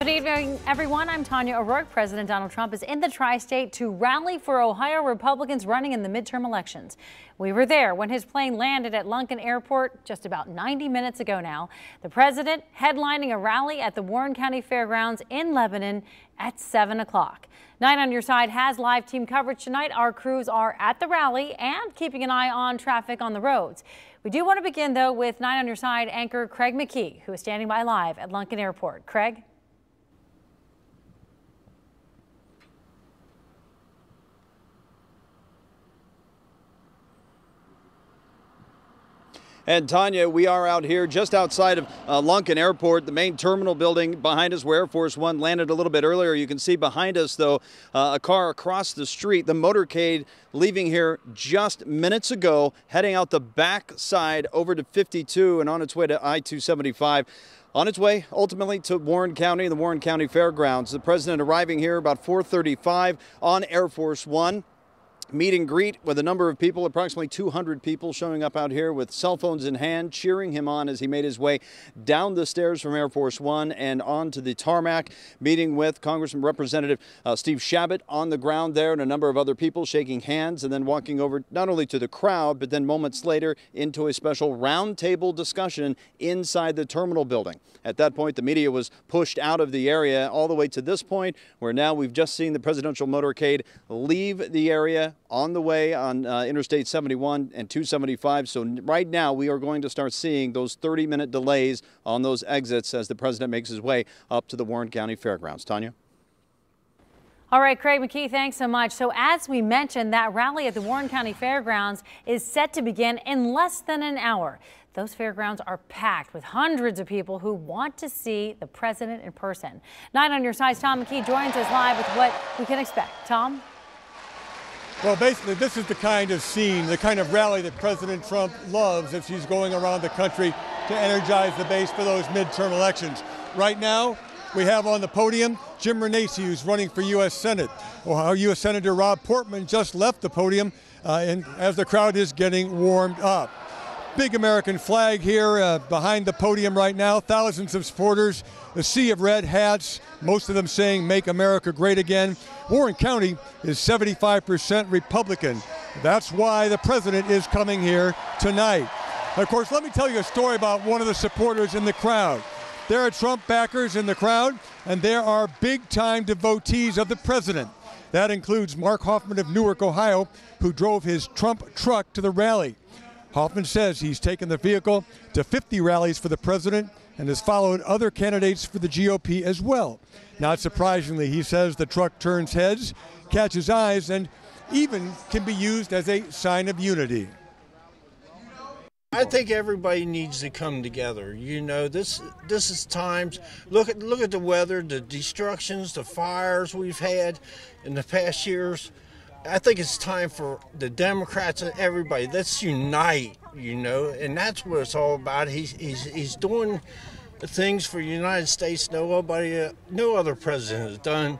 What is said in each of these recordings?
Good evening, everyone. I'm Tanya O'Rourke. President Donald Trump is in the tri-state to rally for Ohio Republicans running in the midterm elections. We were there when his plane landed at Lunken Airport just about 90 minutes ago now. The president headlining a rally at the Warren County Fairgrounds in Lebanon at 7 o'clock. 9 on Your Side has live team coverage tonight. Our crews are at the rally and keeping an eye on traffic on the roads. We do want to begin, though, with 9 on Your Side anchor Craig McKee, who is standing by live at Lunken Airport. Craig? And Tanya, we are out here just outside of Lunken Airport, the main terminal building behind us where Air Force One landed a little bit earlier. You can see behind us, though, a car across the street, the motorcade leaving here just minutes ago, heading out the back side over to 52 and on its way to I-275. On its way, ultimately, to Warren County and the Warren County Fairgrounds. The president arriving here about 4:35 on Air Force One. Meet and greet with a number of people, approximately 200 people showing up out here with cell phones in hand, cheering him on as he made his way down the stairs from Air Force One and onto the tarmac, meeting with Congressman Representative Steve Chabot on the ground there and a number of other people shaking hands and then walking over not only to the crowd, but then moments later into a special roundtable discussion inside the terminal building. At that point, the media was pushed out of the area all the way to this point, where now we've just seen the presidential motorcade leave the area on the way on Interstate 71 and 275. So right now we are going to start seeing those 30-minute delays on those exits as the president makes his way up to the Warren County Fairgrounds. Tanya? All right, Craig McKee, thanks so much. So as we mentioned, that rally at the Warren County Fairgrounds is set to begin in less than an hour. Those fairgrounds are packed with hundreds of people who want to see the president in person. 9 on Your Side's Tom McKee joins us live with what we can expect. Tom? Well, basically, this is the kind of scene, the kind of rally that President Trump loves if she's going around the country to energize the base for those midterm elections. Right now, we have on the podium Jim Renacci, who's running for U.S. Senate. Ohio U.S. Senator Rob Portman just left the podium and as the crowd is getting warmed up. Big American flag here behind the podium right now. Thousands of supporters, a sea of red hats, most of them saying "Make America Great Again." Warren County is 75% Republican. That's why the president is coming here tonight. Of course, let me tell you a story about one of the supporters in the crowd. There are Trump backers in the crowd, and there are big-time devotees of the president. That includes Mark Hoffman of Newark, Ohio, who drove his Trump truck to the rally. Hoffman says he's taken the vehicle to 50 rallies for the president and has followed other candidates for the GOP as well. Not surprisingly, he says the truck turns heads, catches eyes, and even can be used as a sign of unity. I think everybody needs to come together. You know, this is times. Look at the weather, the destructions, the fires we've had in the past years. I think it's time for the Democrats and everybody. Let's unite, you know, and that's what it's all about. He's doing things for the United States no other president has done,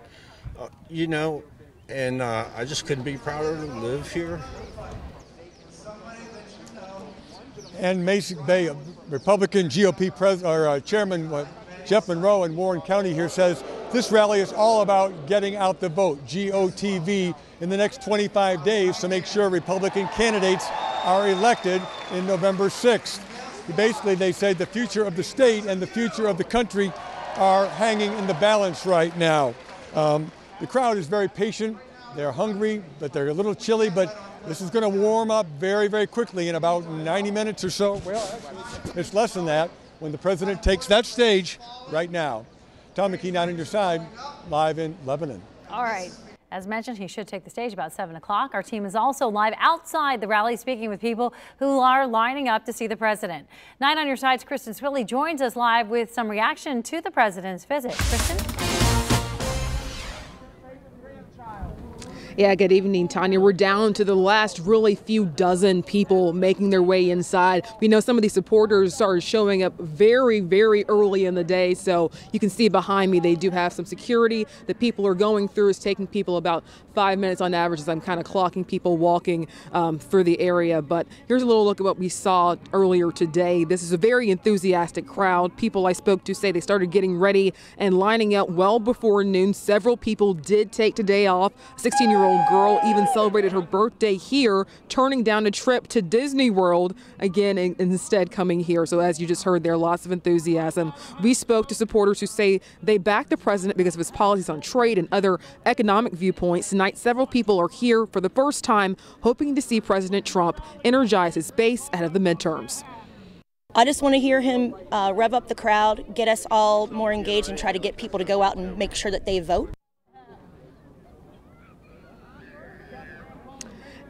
you know, and I just couldn't be prouder to live here. And Mason Bay, Republican GOP Chairman Jeff Monroe in Warren County here says this rally is all about getting out the vote, GOTV, in the next 25 days to make sure Republican candidates are elected in November 6th. Basically, they say the future of the state and the future of the country are hanging in the balance right now. The crowd is very patient. They're hungry, but they're a little chilly, but this is going to warm up very, very quickly in about 90 minutes or so. Well, actually, it's less than that when the president takes that stage right now. Tom McKee, 9 on Your Side, live in Lebanon. All right. As mentioned, he should take the stage about 7 o'clock. Our team is also live outside the rally, speaking with people who are lining up to see the president. 9 on Your Side's Kristen Swilley joins us live with some reaction to the president's visit. Kristen? Yeah, good evening, Tanya. We're down to the last really few dozen people making their way inside. We know some of these supporters started showing up very, very early in the day, so you can see behind me they do have some security. The people are going through is taking people about 5 minutes on average as I'm kind of clocking people walking through the area. But here's a little look at what we saw earlier today. This is a very enthusiastic crowd. People I spoke to say they started getting ready and lining up well before noon. Several people did take today off. A 16-year-old girl even celebrated her birthday here, turning down a trip to Disney World, again, instead coming here. So as you just heard there, lots of enthusiasm. We spoke to supporters who say they back the president because of his policies on trade and other economic viewpoints. Tonight, several people are here for the first time, hoping to see President Trump energize his base ahead of the midterms. I just want to hear him rev up the crowd, get us all more engaged, and try to get people to go out and make sure that they vote.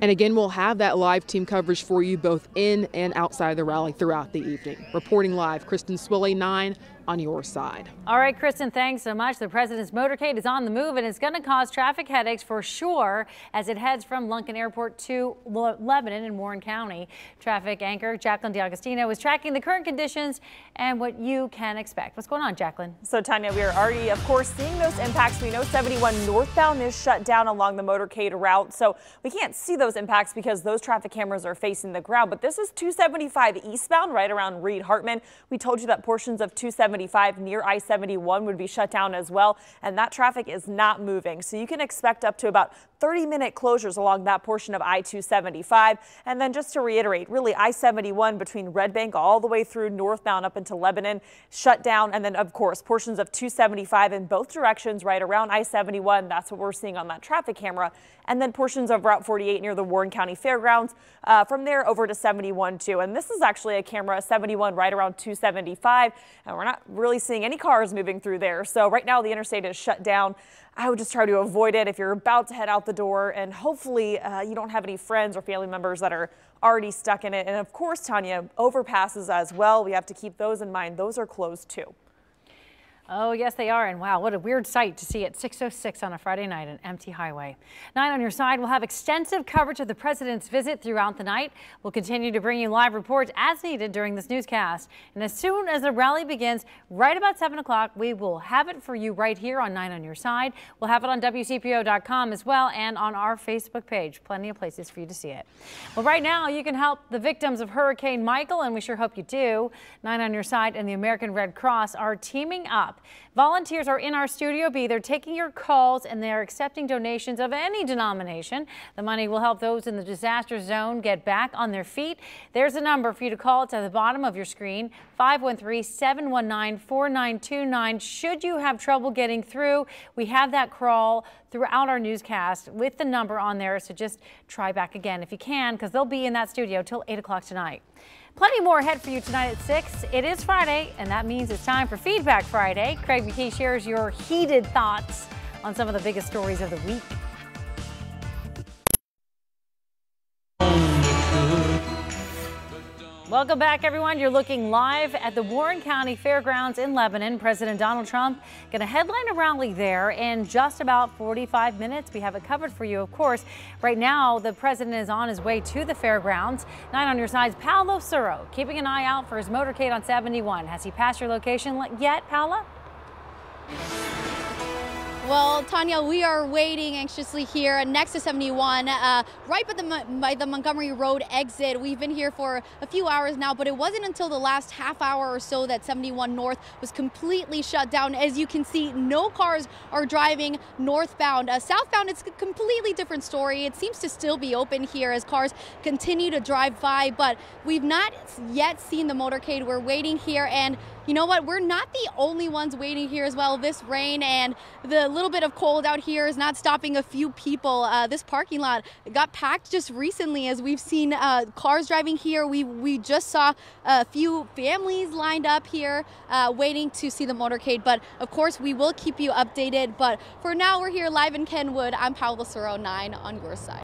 And again, we'll have that live team coverage for you both in and outside the rally throughout the evening. Reporting live, Kristen Swilley, 9 on your side. All right, Kristen, thanks so much. The president's motorcade is on the move, and it's going to cause traffic headaches for sure as it heads from Lunken Airport to Lebanon in Warren County. Traffic anchor Jacqueline D'Agostino is tracking the current conditions and what you can expect. What's going on, Jacqueline? So, Tanya, we are already, of course, seeing those impacts. We know 71 northbound is shut down along the motorcade route, so we can't see those impacts because those traffic cameras are facing the ground. But this is 275 eastbound right around Reed-Hartman. We told you that portions of 275 near I-71 would be shut down as well, and that traffic is not moving. So you can expect up to about 30-minute closures along that portion of I-275. And then just to reiterate, really I-71 between Red Bank all the way through northbound up into Lebanon shut down. And then, of course, portions of 275 in both directions right around I-71. That's what we're seeing on that traffic camera. And then portions of Route 48 near the Warren County Fairgrounds. From there over to 71 too. And this is actually a camera 71 right around 275. And we're not really seeing any cars moving through there. So right now the interstate is shut down. I would just try to avoid it if you're about to head out the door, and hopefully you don't have any friends or family members that are already stuck in it. And of course, Tanya, overpasses as well. We have to keep those in mind. Those are closed too. Oh, yes, they are. And wow, what a weird sight to see at 6:06 on a Friday night, an empty highway. 9 on your side, we'll have extensive coverage of the president's visit throughout the night. We'll continue to bring you live reports as needed during this newscast. And as soon as the rally begins, right about 7 o'clock, we will have it for you right here on 9 on your side. We'll have it on WCPO.com as well and on our Facebook page. Plenty of places for you to see it. Well, right now, you can help the victims of Hurricane Michael, and we sure hope you do. 9 on your side and the American Red Cross are teaming up. Volunteers are in our Studio B. They're taking your calls and they're accepting donations of any denomination. The money will help those in the disaster zone get back on their feet. There's a number for you to call. It's at the bottom of your screen, 513-719-4929. Should you have trouble getting through, we have that crawl throughout our newscast with the number on there. So just try back again if you can, because they'll be in that studio till 8 o'clock tonight. Plenty more ahead for you tonight at 6. It is Friday, and that means it's time for Feedback Friday. Craig McKee shares your heated thoughts on some of the biggest stories of the week. Welcome back, everyone. You're looking live at the Warren County Fairgrounds in Lebanon. President Donald Trump going to headline a rally there in just about 45 minutes. We have it covered for you, of course. Right now, the president is on his way to the fairgrounds. 9 on your side's Paolo Suro, keeping an eye out for his motorcade on 71. Has he passed your location yet, Paolo? Well, Tanya, we are waiting anxiously here next to 71, right by the Montgomery Road exit. We've been here for a few hours now, but it wasn't until the last half hour or so that 71 North was completely shut down. As you can see, no cars are driving northbound. Southbound, it's a completely different story. It seems to still be open here as cars continue to drive by, but we've not yet seen the motorcade. We're waiting here, and you know what? We're not the only ones waiting here as well. This rain and the little bit of cold out here is not stopping a few people. This parking lot got packed just recently, as we've seen cars driving here. We just saw a few families lined up here waiting to see the motorcade. But of course, we will keep you updated. But for now, we're here live in Kenwood. I'm Paolo Suro, 9 on your side.